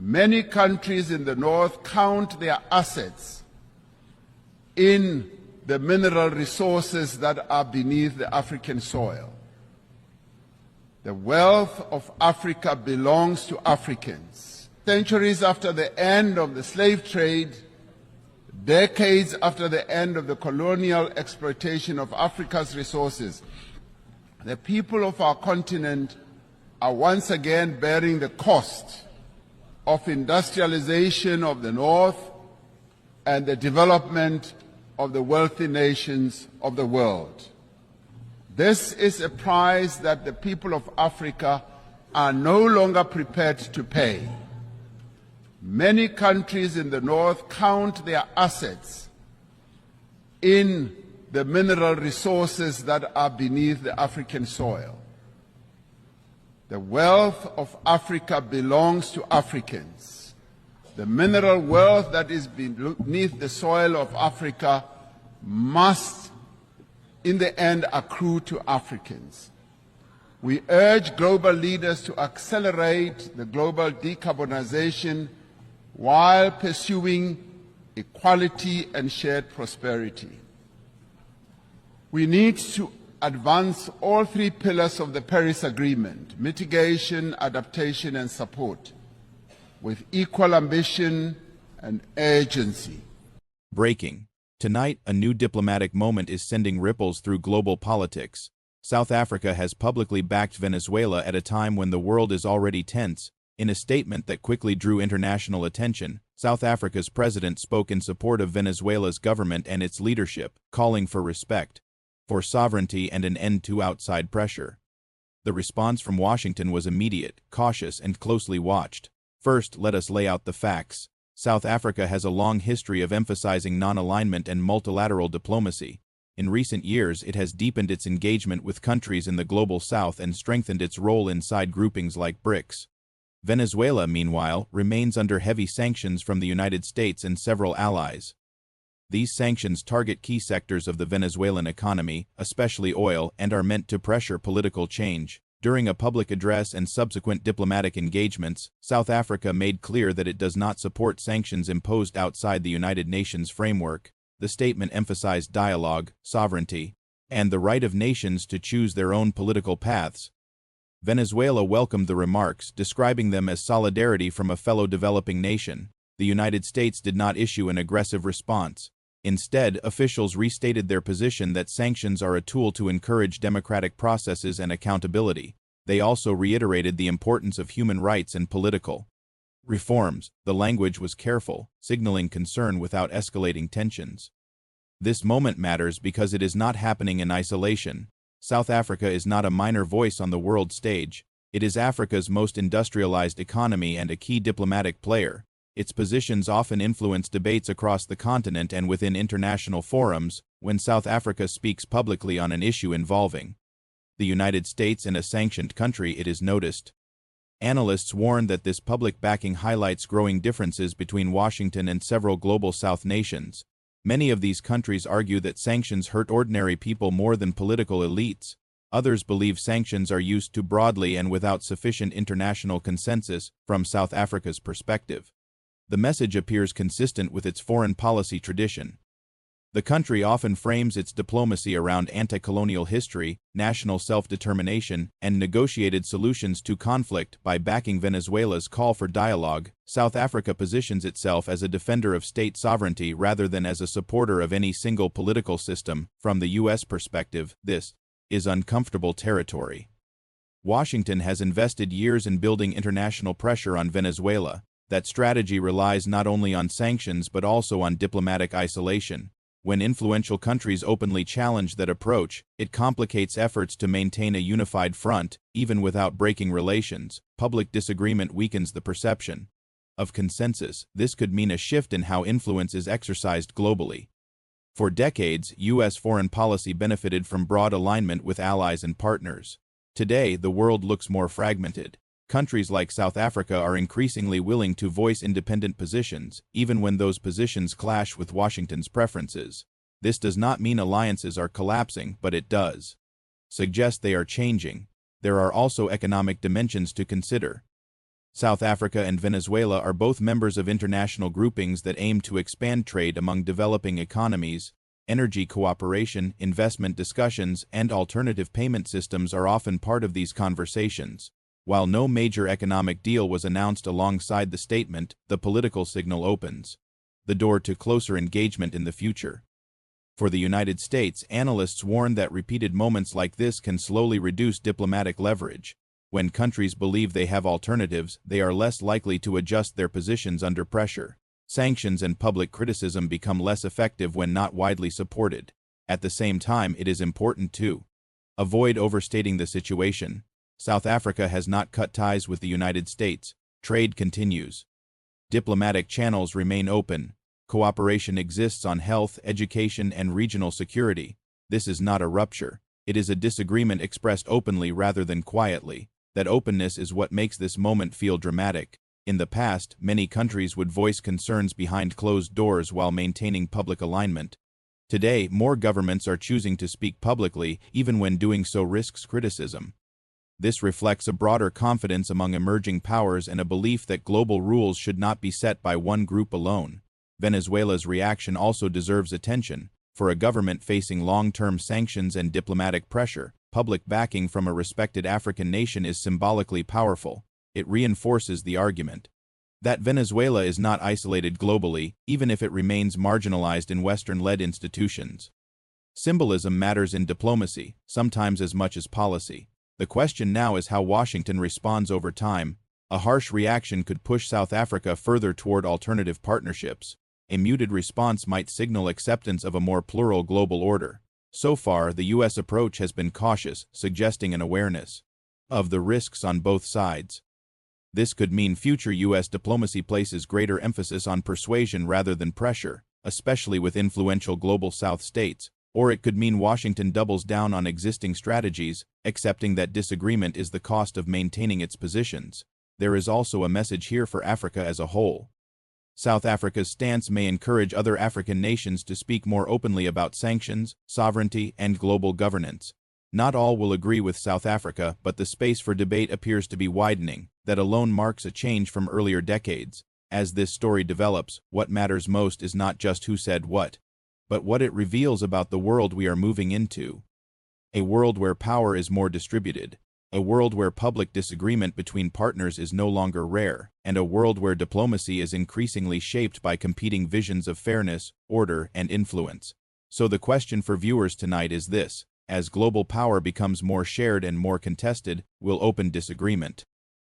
Many countries in the north count their assets in the mineral resources that are beneath the African soil. The wealth of Africa belongs to Africans. Centuries after the end of the slave trade, decades after the end of the colonial exploitation of Africa's resources, the people of our continent are once again bearing the cost of industrialization of the North and the development of the wealthy nations of the world. This is a price that the people of Africa are no longer prepared to pay. Many countries in the North count their assets in the mineral resources that are beneath the African soil. The wealth of Africa belongs to Africans. The mineral wealth that is beneath the soil of Africa must, in the end, accrue to Africans. We urge global leaders to accelerate the global decarbonization while pursuing equality and shared prosperity. We need to advance all three pillars of the Paris Agreement: mitigation, adaptation, and support, with equal ambition and urgency. Breaking. Tonight, a new diplomatic moment is sending ripples through global politics. South Africa has publicly backed Venezuela at a time when the world is already tense. In a statement that quickly drew international attention, South Africa's president spoke in support of Venezuela's government and its leadership, calling for respect for sovereignty and an end to outside pressure. The response from Washington was immediate, cautious, and closely watched. First, let us lay out the facts. South Africa has a long history of emphasizing non-alignment and multilateral diplomacy. In recent years, it has deepened its engagement with countries in the global south and strengthened its role inside groupings like BRICS. Venezuela, meanwhile, remains under heavy sanctions from the United States and several allies. These sanctions target key sectors of the Venezuelan economy, especially oil, and are meant to pressure political change. During a public address and subsequent diplomatic engagements, South Africa made clear that it does not support sanctions imposed outside the United Nations framework. The statement emphasized dialogue, sovereignty, and the right of nations to choose their own political paths. Venezuela welcomed the remarks, describing them as solidarity from a fellow developing nation. The United States did not issue an aggressive response. Instead, officials restated their position that sanctions are a tool to encourage democratic processes and accountability. They also reiterated the importance of human rights and political reforms. The language was careful, signaling concern without escalating tensions. This moment matters because it is not happening in isolation. South Africa is not a minor voice on the world stage. It is Africa's most industrialized economy and a key diplomatic player. Its positions often influence debates across the continent and within international forums. When South Africa speaks publicly on an issue involving the United States and a sanctioned country, it is noticed. Analysts warn that this public backing highlights growing differences between Washington and several global South nations. Many of these countries argue that sanctions hurt ordinary people more than political elites. Others believe sanctions are used too broadly and without sufficient international consensus. From South Africa's perspective, the message appears consistent with its foreign policy tradition. The country often frames its diplomacy around anti-colonial history, national self-determination, and negotiated solutions to conflict. By backing Venezuela's call for dialogue, South Africa positions itself as a defender of state sovereignty rather than as a supporter of any single political system. From the U.S. perspective, this is uncomfortable territory. Washington has invested years in building international pressure on Venezuela. That strategy relies not only on sanctions but also on diplomatic isolation. When influential countries openly challenge that approach, it complicates efforts to maintain a unified front. Even without breaking relations, public disagreement weakens the perception of consensus. This could mean a shift in how influence is exercised globally. For decades, U.S. foreign policy benefited from broad alignment with allies and partners. Today, the world looks more fragmented. Countries like South Africa are increasingly willing to voice independent positions, even when those positions clash with Washington's preferences. This does not mean alliances are collapsing, but it does suggest they are changing. There are also economic dimensions to consider. South Africa and Venezuela are both members of international groupings that aim to expand trade among developing economies. Energy cooperation, investment discussions, and alternative payment systems are often part of these conversations. While no major economic deal was announced alongside the statement, the political signal opens the door to closer engagement in the future. For the United States, analysts warn that repeated moments like this can slowly reduce diplomatic leverage. When countries believe they have alternatives, they are less likely to adjust their positions under pressure. Sanctions and public criticism become less effective when not widely supported. At the same time, it is important to avoid overstating the situation. South Africa has not cut ties with the United States. Trade continues. Diplomatic channels remain open. Cooperation exists on health, education, and regional security. This is not a rupture. It is a disagreement expressed openly rather than quietly. That openness is what makes this moment feel dramatic. In the past, many countries would voice concerns behind closed doors while maintaining public alignment. Today, more governments are choosing to speak publicly, even when doing so risks criticism. This reflects a broader confidence among emerging powers and a belief that global rules should not be set by one group alone. Venezuela's reaction also deserves attention. For a government facing long-term sanctions and diplomatic pressure, public backing from a respected African nation is symbolically powerful. It reinforces the argument that Venezuela is not isolated globally, even if it remains marginalized in Western-led institutions. Symbolism matters in diplomacy, sometimes as much as policy. The question now is how Washington responds over time. A harsh reaction could push South Africa further toward alternative partnerships. A muted response might signal acceptance of a more plural global order. So far, the U.S. approach has been cautious, suggesting an awareness of the risks on both sides. This could mean future U.S. diplomacy places greater emphasis on persuasion rather than pressure, especially with influential global South states, or it could mean Washington doubles down on existing strategies, accepting that disagreement is the cost of maintaining its positions. There is also a message here for Africa as a whole. South Africa's stance may encourage other African nations to speak more openly about sanctions, sovereignty, and global governance. Not all will agree with South Africa, but the space for debate appears to be widening. That alone marks a change from earlier decades. As this story develops, what matters most is not just who said what, but what it reveals about the world we are moving into. A world where power is more distributed. A world where public disagreement between partners is no longer rare, and a world where diplomacy is increasingly shaped by competing visions of fairness, order, and influence. So the question for viewers tonight is this: as global power becomes more shared and more contested, will open disagreement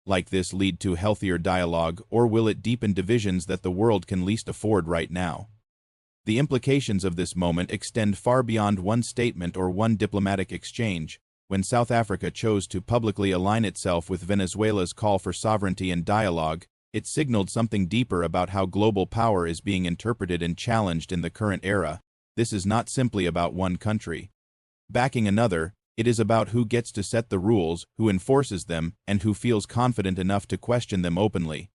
like this lead to healthier dialogue, or will it deepen divisions that the world can least afford right now? The implications of this moment extend far beyond one statement or one diplomatic exchange. When South Africa chose to publicly align itself with Venezuela's call for sovereignty and dialogue, it signaled something deeper about how global power is being interpreted and challenged in the current era. This is not simply about one country backing another. It is about who gets to set the rules, who enforces them, and who feels confident enough to question them openly.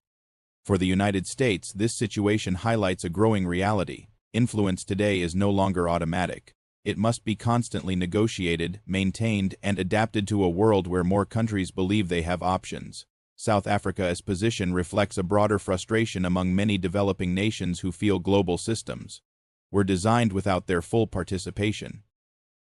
For the United States, this situation highlights a growing reality. Influence today is no longer automatic. It must be constantly negotiated, maintained, and adapted to a world where more countries believe they have options. South Africa's position reflects a broader frustration among many developing nations who feel global systems were designed without their full participation.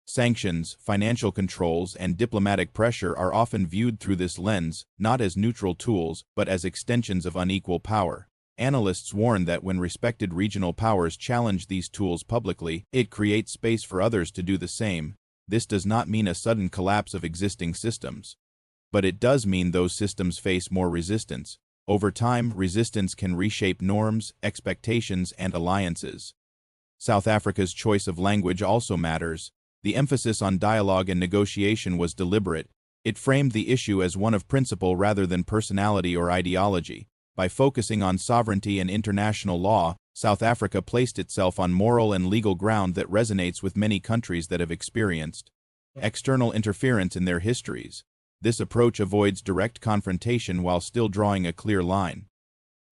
Sanctions, financial controls, and diplomatic pressure are often viewed through this lens, not as neutral tools, but as extensions of unequal power. Analysts warn that when respected regional powers challenge these tools publicly, it creates space for others to do the same. This does not mean a sudden collapse of existing systems, but it does mean those systems face more resistance. Over time, resistance can reshape norms, expectations, and alliances. South Africa's choice of language also matters. The emphasis on dialogue and negotiation was deliberate. It framed the issue as one of principle rather than personality or ideology. By focusing on sovereignty and international law, South Africa placed itself on moral and legal ground that resonates with many countries that have experienced external interference in their histories. This approach avoids direct confrontation while still drawing a clear line.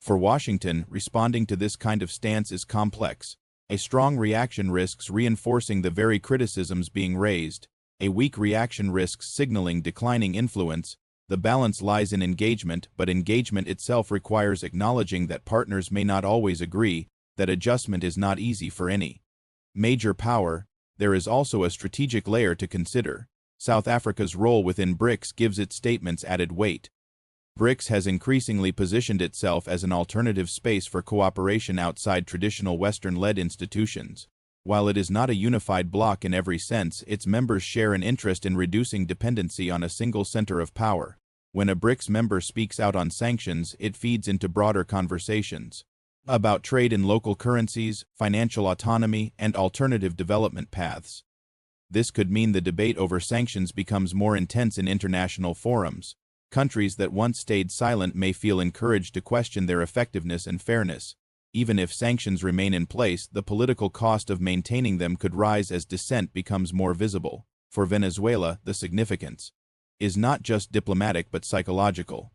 For Washington, responding to this kind of stance is complex. A strong reaction risks reinforcing the very criticisms being raised. A weak reaction risks signaling declining influence. The balance lies in engagement, but engagement itself requires acknowledging that partners may not always agree, that adjustment is not easy for any major power. There is also a strategic layer to consider. South Africa's role within BRICS gives its statements added weight. BRICS has increasingly positioned itself as an alternative space for cooperation outside traditional Western-led institutions. While it is not a unified bloc in every sense, its members share an interest in reducing dependency on a single center of power. When a BRICS member speaks out on sanctions, it feeds into broader conversations about trade in local currencies, financial autonomy, and alternative development paths. This could mean the debate over sanctions becomes more intense in international forums. Countries that once stayed silent may feel encouraged to question their effectiveness and fairness. Even if sanctions remain in place, the political cost of maintaining them could rise as dissent becomes more visible. For Venezuela, the significance is not just diplomatic but psychological.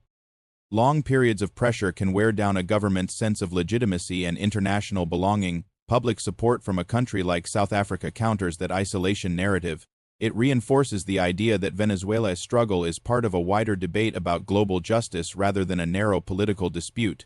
Long periods of pressure can wear down a government's sense of legitimacy and international belonging. Public support from a country like South Africa counters that isolation narrative. It reinforces the idea that Venezuela's struggle is part of a wider debate about global justice rather than a narrow political dispute.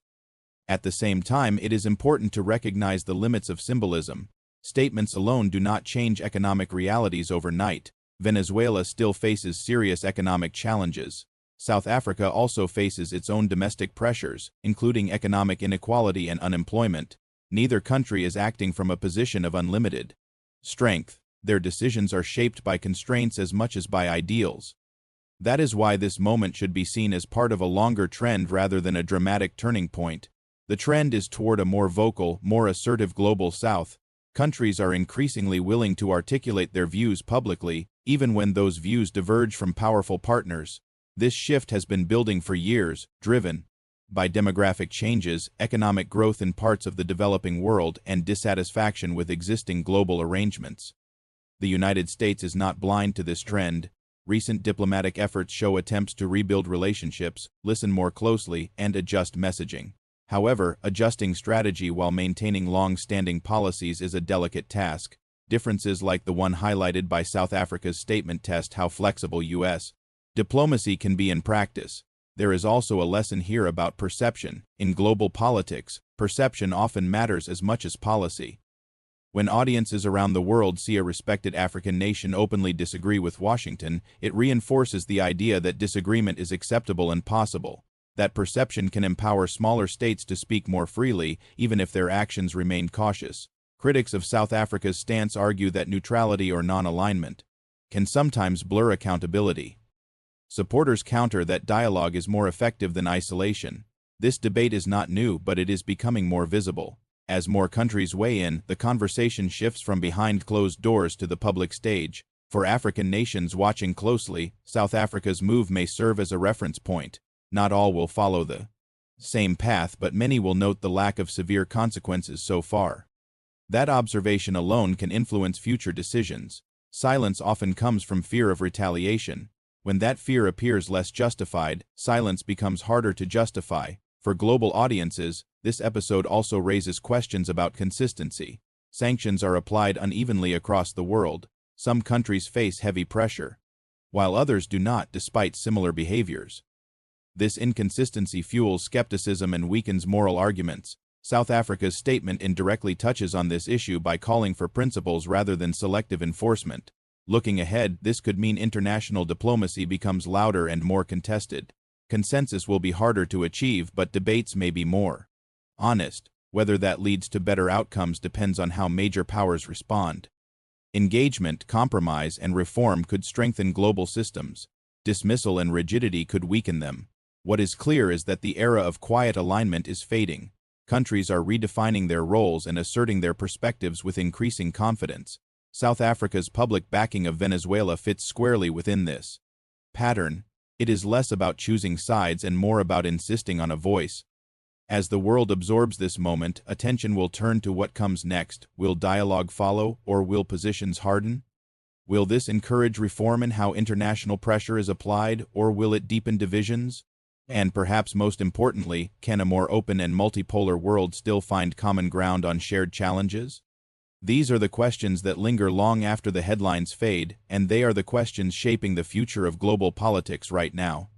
At the same time, it is important to recognize the limits of symbolism. Statements alone do not change economic realities overnight. Venezuela still faces serious economic challenges. South Africa also faces its own domestic pressures, including economic inequality and unemployment. Neither country is acting from a position of unlimited strength. Their decisions are shaped by constraints as much as by ideals. That is why this moment should be seen as part of a longer trend rather than a dramatic turning point. The trend is toward a more vocal, more assertive global South. Countries are increasingly willing to articulate their views publicly, even when those views diverge from powerful partners. This shift has been building for years, driven by demographic changes, economic growth in parts of the developing world, and dissatisfaction with existing global arrangements. The United States is not blind to this trend. Recent diplomatic efforts show attempts to rebuild relationships, listen more closely, and adjust messaging. However, adjusting strategy while maintaining long-standing policies is a delicate task. Differences like the one highlighted by South Africa's statement test how flexible U.S. diplomacy can be in practice. There is also a lesson here about perception. In global politics, perception often matters as much as policy. When audiences around the world see a respected African nation openly disagree with Washington, it reinforces the idea that disagreement is acceptable and possible. That perception can empower smaller states to speak more freely, even if their actions remain cautious. Critics of South Africa's stance argue that neutrality or non-alignment can sometimes blur accountability. Supporters counter that dialogue is more effective than isolation. This debate is not new, but it is becoming more visible. As more countries weigh in, the conversation shifts from behind closed doors to the public stage. For African nations watching closely, South Africa's move may serve as a reference point. Not all will follow the same path, but many will note the lack of severe consequences so far. That observation alone can influence future decisions. Silence often comes from fear of retaliation. When that fear appears less justified, silence becomes harder to justify. For global audiences, this episode also raises questions about consistency. Sanctions are applied unevenly across the world. Some countries face heavy pressure, while others do not, despite similar behaviors. This inconsistency fuels skepticism and weakens moral arguments. South Africa's statement indirectly touches on this issue by calling for principles rather than selective enforcement. Looking ahead, this could mean international diplomacy becomes louder and more contested. Consensus will be harder to achieve, but debates may be more honest. Whether that leads to better outcomes depends on how major powers respond. Engagement, compromise, and reform could strengthen global systems. Dismissal and rigidity could weaken them. What is clear is that the era of quiet alignment is fading. Countries are redefining their roles and asserting their perspectives with increasing confidence. South Africa's public backing of Venezuela fits squarely within this pattern. It is less about choosing sides and more about insisting on a voice. As the world absorbs this moment, attention will turn to what comes next. Will dialogue follow, or will positions harden? Will this encourage reform in how international pressure is applied, or will it deepen divisions? And perhaps most importantly, can a more open and multipolar world still find common ground on shared challenges? These are the questions that linger long after the headlines fade, and they are the questions shaping the future of global politics right now.